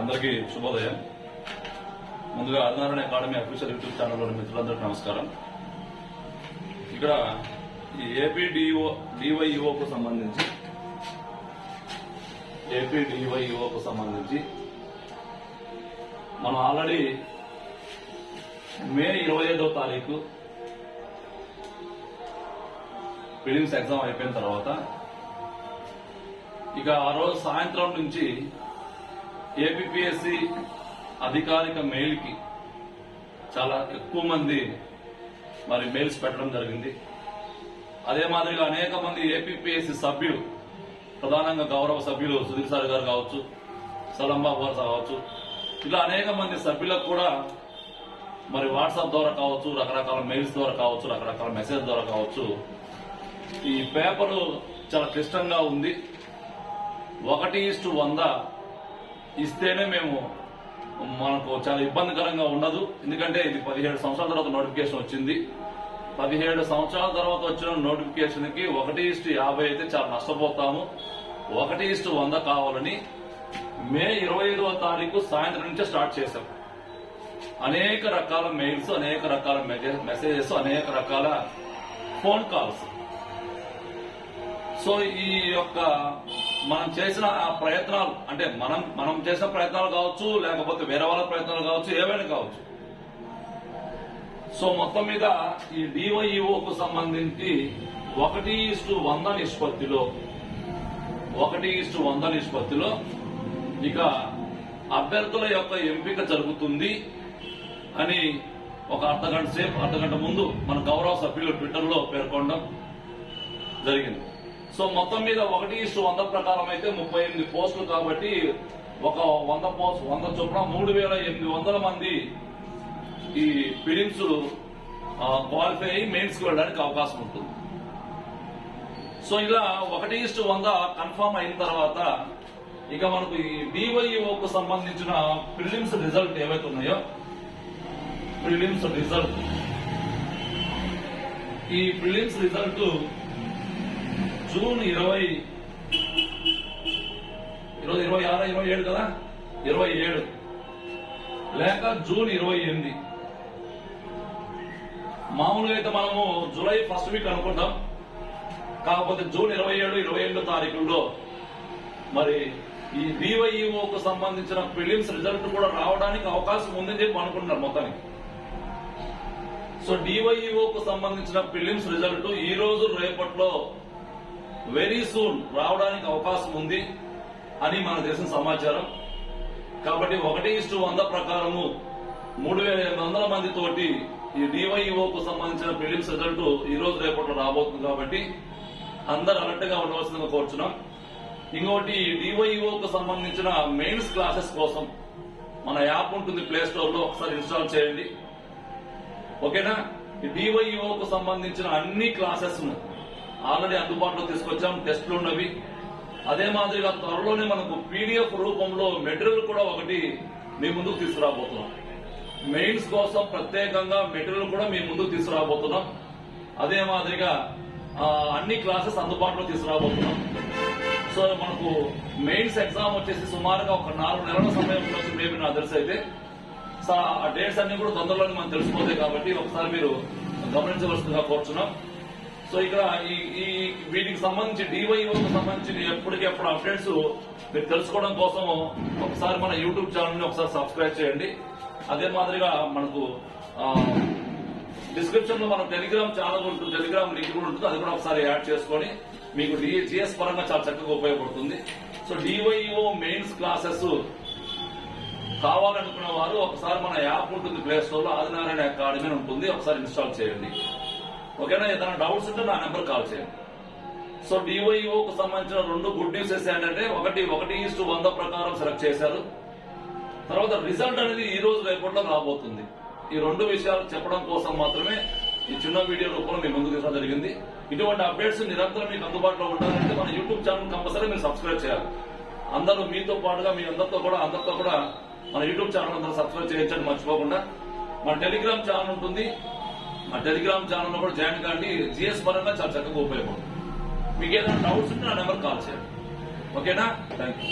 అందరికీ శుభోదయం. ముందుగా ఆదినారాయణ అకాడమీ అఫీషియల్ యూట్యూబ్ ఛానల్లోని మిత్రులందరికీ నమస్కారం. ఇక్కడ ఈ ఏపీ డివైఈఓకు సంబంధించి మనం ఆల్రెడీ మే 25వ తారీఖు ప్రిలిమ్స్ ఎగ్జామ్ అయిపోయిన తర్వాత ఇక ఆ రోజు సాయంత్రం నుంచి ఏపీపీఎస్సీ అధికారిక మెయిల్ కి చాలా ఎక్కువ మంది మరి మెయిల్స్ పెట్టడం జరిగింది. అదే మాదిరిగా అనేక మంది ఏపీపీఎస్సీ సభ్యులు, ప్రధానంగా గౌరవ సభ్యులు సుధీర్ సార్ గారు కావచ్చు, సలంబాబు గారు కావచ్చు, ఇలా అనేక మంది సభ్యులకు కూడా మరి వాట్సాప్ ద్వారా కావచ్చు, రకరకాల మెయిల్స్ ద్వారా కావచ్చు, రకరకాల మెసేజ్ ద్వారా కావచ్చు, ఈ పేపరు చాలా క్లిష్టంగా ఉంది, 1:100 ఇస్తేనే మనకు చాలా ఇబ్బందికరంగా ఉండదు. ఎందుకంటే ఇది 17 సంవత్సరాల తర్వాత నోటిఫికేషన్ వచ్చింది. 17 సంవత్సరాల తర్వాత వచ్చిన నోటిఫికేషన్ కి 1:50 అయితే చాలా నష్టపోతాము. 1:100 కావాలని మే 25వ తారీఖు సాయంత్రం నుంచే స్టార్ట్ చేశాం. అనేక రకాల మెయిల్స్, అనేక రకాల మెసేజెస్, అనేక రకాల ఫోన్ కాల్స్. సో ఈ యొక్క మనం చేసిన ప్రయత్నాలు, అంటే మనం చేసిన ప్రయత్నాలు కావచ్చు, లేకపోతే వేరే వాళ్ళ ప్రయత్నాలు కావచ్చు, ఏవైనా కావచ్చు. సో మొత్తం మీద ఈ డివైఈఓకు సంబంధించి 1:100 నిష్పత్తిలో ఇక అభ్యర్థుల యొక్క ఎంపిక జరుగుతుంది అని ఒక అర్ధగంట ముందు మన గౌరవ సభ్యులు ట్విట్టర్లో పేర్కొనడం జరిగింది. సో మొత్తం మీద 1:100 ప్రకారం అయితే 38 పోస్టులు కాబట్టి ఒక 100 చొప్పున 3,800 మంది ఈ ప్రిలిమ్స్ క్వాలిఫై అయ్యి మెయిన్స్ కి వెళ్ళడానికి అవకాశం ఉంటుంది. సో ఇలా 1:100 కన్ఫర్మ్ అయిన తర్వాత ఇక మనకు ఈ డివైఈఓకు సంబంధించిన ప్రిలిమ్స్ రిజల్ట్ ఏవైతే ఉన్నాయో, ఈ ప్రిలిమ్స్ రిజల్ట్ జూన్ 27 కదా, 27 లేక జూన్ 28. మామూలుగా అయితే మనము జూలై ఫస్ట్ వీక్ అనుకుంటాం, కాకపోతే జూన్ 27, 28 తారీఖుల్లో మరి ఈ డివైఈఓకు సంబంధించిన ప్రిలిమ్స్ రిజల్ట్ కూడా రావడానికి అవకాశం ఉందని చెప్పి అనుకుంటున్నారు మొత్తానికి. సో డివైఈఓకు సంబంధించిన ప్రిలిమ్స్ రిజల్ట్ ఈ రోజు రేపట్లో వెరీ సూన్ రావడానికి అవకాశం ఉంది అని మనకు తెలిసిన సమాచారం. కాబట్టి 1:100 ప్రకారము 3,800 మంది తోటి ఈ డివైఈఓకు సంబంధించిన ప్రిలిమ్స్ రిజల్ట్ ఈ రోజు రేపట్లో రాబోతుంది. కాబట్టి అందరు అలర్ట్ గా ఉండవలసిందిగా కోరుచున్నాం. ఇంకోటి డివైఈఓకు సంబంధించిన మెయిన్స్ క్లాసెస్ కోసం మన యాప్ ఉంటుంది ప్లే స్టోర్ లో, ఒకసారి ఇన్స్టాల్ చేయండి. ఓకేనా? ఈ డివైఈఓకు సంబంధించిన అన్ని క్లాసెస్ ఆల్రెడీ అందుబాటులో తీసుకొచ్చాం, టెస్టులు ఉన్నవి. అదే మాదిరిగా త్వరలోనే మనకు పీడిఎఫ్ రూపంలో మెటీరియల్ కూడా ఒకటి మీ ముందుకు తీసుకురాబోతున్నాం. మెయిన్స్ కోసం ప్రత్యేకంగా మెటీరియల్ కూడా మీ ముందుకు తీసుకురాబోతున్నాం. అదే మాదిరిగా అన్ని క్లాసెస్ అందుబాటులో తీసుకురాబోతున్నాం. సో మనకు మెయిన్స్ ఎగ్జామ్ వచ్చేసి సుమారుగా ఒక 4 నెలల సమయం నుంచి మేబీ నాకు తెలిసి అయితే ఆ డేట్స్ అన్ని కూడా తొందరలోనే మనం తెలిసిపోతాయి. కాబట్టి ఒకసారి మీరు గమనించవలసిందిగా కోరుచున్నాం. సో ఇక్కడ ఈ వీటికి సంబంధించి డివైఓకి సంబంధించి ఎప్పటికెప్పుడు అప్డేట్స్ మీరు తెలుసుకోవడం కోసం ఒకసారి మన యూట్యూబ్ ఛానల్ ని ఒకసారి సబ్స్క్రైబ్ చేయండి. అదే మాదిరిగా మనకు డిస్క్రిప్షన్ లో మన టెలిగ్రామ్ ఛానల్ ఉంటుంది, టెలిగ్రామ్ లింక్ కూడా ఉంటుంది, అది కూడా ఒకసారి యాడ్ చేసుకొని మీకు జిఎస్ పరంగా చాలా చక్కగా ఉపయోగపడుతుంది. సో డివైఓ మెయిన్స్ క్లాసెస్ కావాలనుకున్న వారు ఒకసారి మన యాప్ ఉంటుంది ప్లే స్టోర్ లో, ఆదినారాయణ అకాడమీ ఉంటుంది, ఒకసారి ఇన్స్టాల్ చేయండి. ఓకేనా? ఏదైనా డౌట్స్ ఉంటే నా నెంబర్ కాల్ చేయండి. సో డివైఓకు సంబంధించిన 2 గుడ్ న్యూస్ ఏంటంటే, 1:100 ప్రకారం సెలెక్ట్ చేశారు. తర్వాత రిజల్ట్ అనేది ఈ రోజు రేపట్లో రాబోతుంది. ఈ 2 విషయాలు చెప్పడం కోసం మాత్రమే ఈ చిన్న వీడియో రూపంలో మీ ముందుకు తీసుకోవడం జరిగింది. ఇటువంటి అప్డేట్స్ నిరంతరం మీకు అందుబాటులో ఉండాలంటే మన యూట్యూబ్ ఛానల్ కంపల్సరీ మీరు సబ్స్క్రైబ్ చేయాలి. అందరూ మీతో పాటుగా మీ అందరితో కూడా మన యూట్యూబ్ ఛానల్ అందరూ సబ్స్క్రైబ్ చేయొచ్చని మర్చిపోకుండా. మన టెలిగ్రామ్ ఛానల్ ఉంటుంది, ఆ టెలిగ్రామ్ ఛానల్ లో కూడా జాయిన్ కాండి. జిఎస్ పరంగా చాలా చక్కగా ఉపయోగపడుతుంది. మీకు ఏదైనా డౌట్స్ ఉంటే నా నెంబర్ కాల్ చేయండి. ఓకేనా? Thank you.